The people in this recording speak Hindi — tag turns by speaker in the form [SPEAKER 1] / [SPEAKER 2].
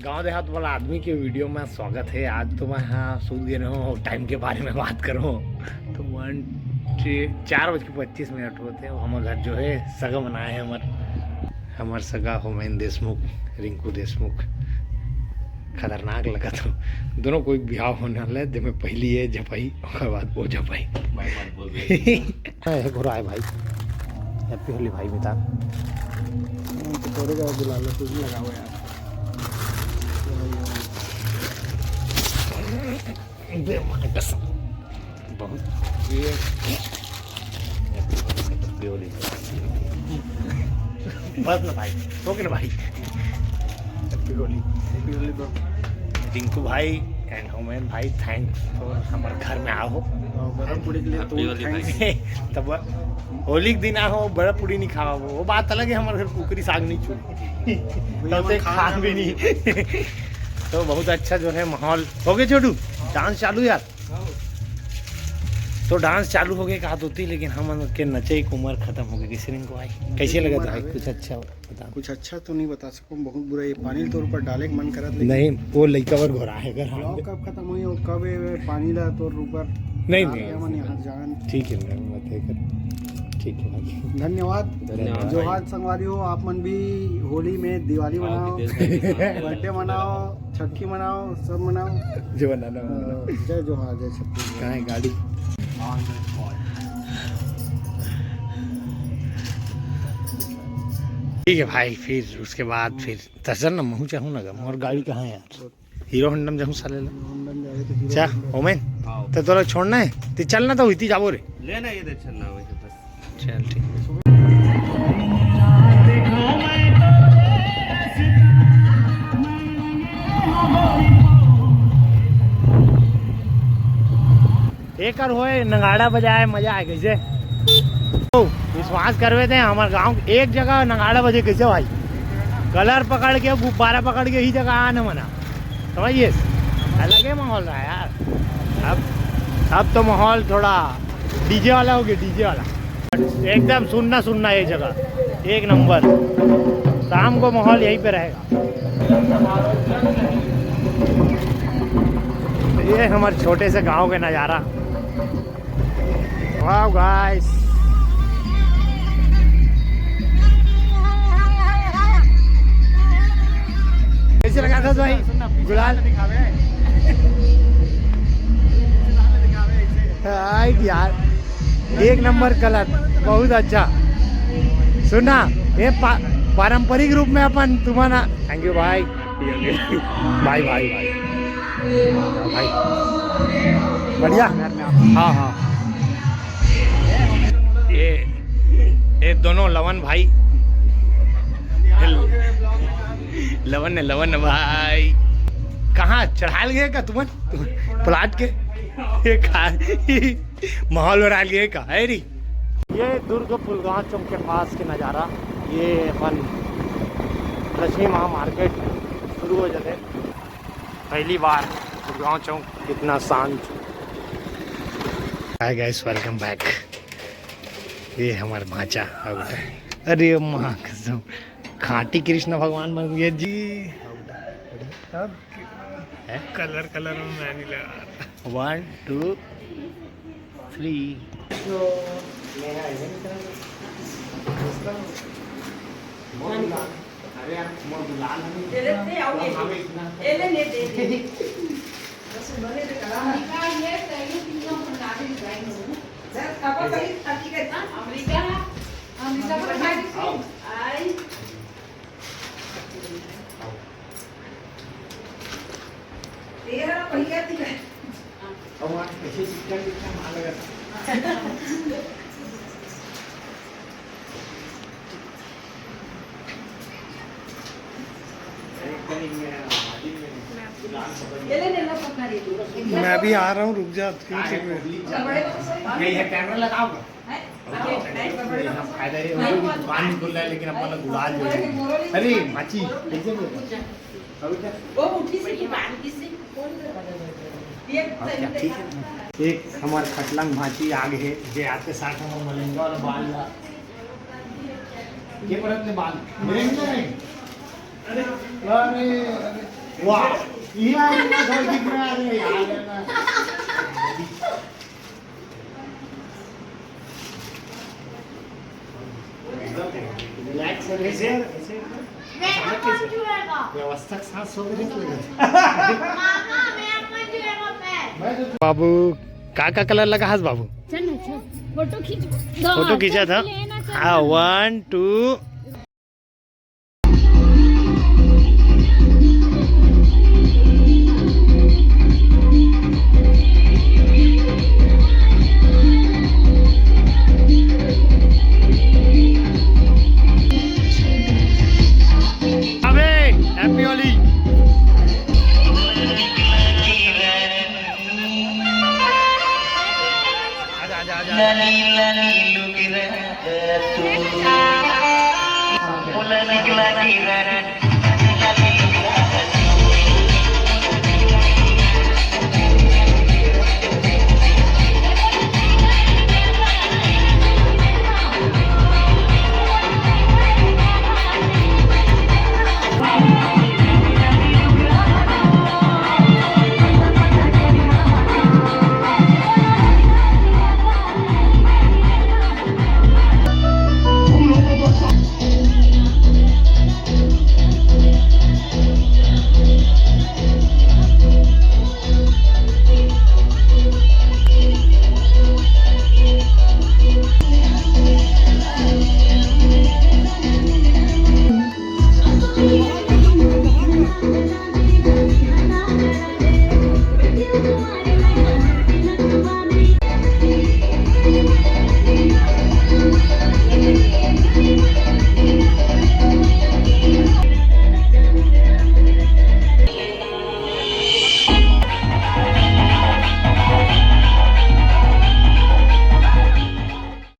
[SPEAKER 1] गांव देहात वाला आदमी के वीडियो में स्वागत है। आज तो मैं यहाँ सूझ गए हूँ टाइम के बारे में बात करूँ तो 4:25 होते हैं। हमारे घर जो है सगा मनाए हैं हमार सगा होमेन देशमुख रिंकू देशमुख खतरनाक लगा तो दोनों कोई बिहाव होने वाला है जिसमें पहली है जपाई और बाद वो जपाई घुरा है भाई। हैप्पी होली भाई मिता थोड़े का बुला लो तुझे लगा हुआ यार बहुत बस ना भाई ओके ना भाई। हैप्पी होली तो रिंकू भाई एंड होमेन भाई थैंक्स फॉर हमारे घर में आओ बर्फ पूड़ी के लिए तो तब होली के दिन आओ बर्फ पूड़ी नहीं खाओ वो बात अलग है। हमारे घर कुकरी साग नहीं छूटी तब से खान भी नहीं तो बहुत अच्छा जो है माहौल हो गया। छोटू डांस चालू यार तो डांस चालू हो गया कहा होती लेकिन हम के नचे की उम्र खत्म हो गई किसी को आई कैसे लगा था भाई कुछ अच्छा बता।
[SPEAKER 2] कुछ अच्छा तो नहीं बता सकूं बहुत बुरा ये पानी तौर पर डाले के मन करत
[SPEAKER 1] नहीं वो लइका वर घोरा है घर
[SPEAKER 2] कब खत्म हुई और कब पानी ला तौर ऊपर
[SPEAKER 1] नहीं
[SPEAKER 2] यहाँ जान
[SPEAKER 1] ठीक है ठीक है भाई
[SPEAKER 2] धन्यवाद जोहार संगवारी हो आप मन भी होली में दिवाली मनाओ बर्थडे मनाओ छठी मनाओ सब मनाओ
[SPEAKER 1] जो बनाना
[SPEAKER 2] जय जोहार जय छठी
[SPEAKER 1] कहाँ है गाड़ी ठीक है भाई। फिर उसके बाद फिर तसर ना महू चाहूँ ना और गाड़ी कहाँ है यार हीरो होंडम जाऊँ साले चा ओमेन तो तोरा छोड़ना है तो चलना तो हुई जाबो रे
[SPEAKER 3] लेना ये दे चलना वैसे बस
[SPEAKER 1] चल ठीक एक होए नगाड़ा बजाए मजा आए कैसे तो विश्वास करवे थे हमारे गांव एक जगह नगाड़ा बजे कैसे भाई कलर पकड़ के गुब्बारा पकड़ के ही जगह आना मना समझिए अलग ही माहौल रहा है यार। अब तो माहौल थोड़ा डीजे वाला हो गया डीजे वाला एकदम सुनना ये जगह एक नंबर। शाम को माहौल यहीं पे रहेगा। ये हमारे छोटे से गांव के नज़ारा वाह गाइस कैसे लगा था भाई गुलाल यार एक नंबर कलर बहुत अच्छा सुना ये पारंपरिक रूप में अपन तुम्हारा थैंक यू भाई भाई भाई भाई भाई बढ़िया हाँ हाँ ये दोनों लवन भाई लवन भाई कहाँ चढ़ाल गए का तुम प्लाट के माहौल बना लिए का है री। ये दुर्ग पुलगांव चौक के पास के नज़ारा ये अपन लक्ष्मी महा मार्केट शुरू हो जाते पहली बार पुलगांव चौक कितना शांत। Hi guys welcome back. ये हमारा भांचा अरे माँ कसम खाटी कृष्ण भगवान बन गए जी।
[SPEAKER 3] कलर में मैं नहीं लगा
[SPEAKER 1] 1 2 3
[SPEAKER 2] मैं भी आ रहा हूँ रुक जा
[SPEAKER 1] कैमरा लगाओ दुकान खुल रहा है लेकिन अपन गुलाल जो अरे माची कैसे वो उठी से एक हमारे खटलंग भांची आगे है जे आते साथ हम मलेंगा और बाल के परत ने बाल मेरे नहीं अरे अरे वाह यार घर दिख रहा है यार रिलैक्स ऐसे व्यवस्था के साथ सो गए बाबू का कलर लगा हस बाबू
[SPEAKER 4] चल फोटो खींच
[SPEAKER 1] फोटो खींचा था हाँ 1 2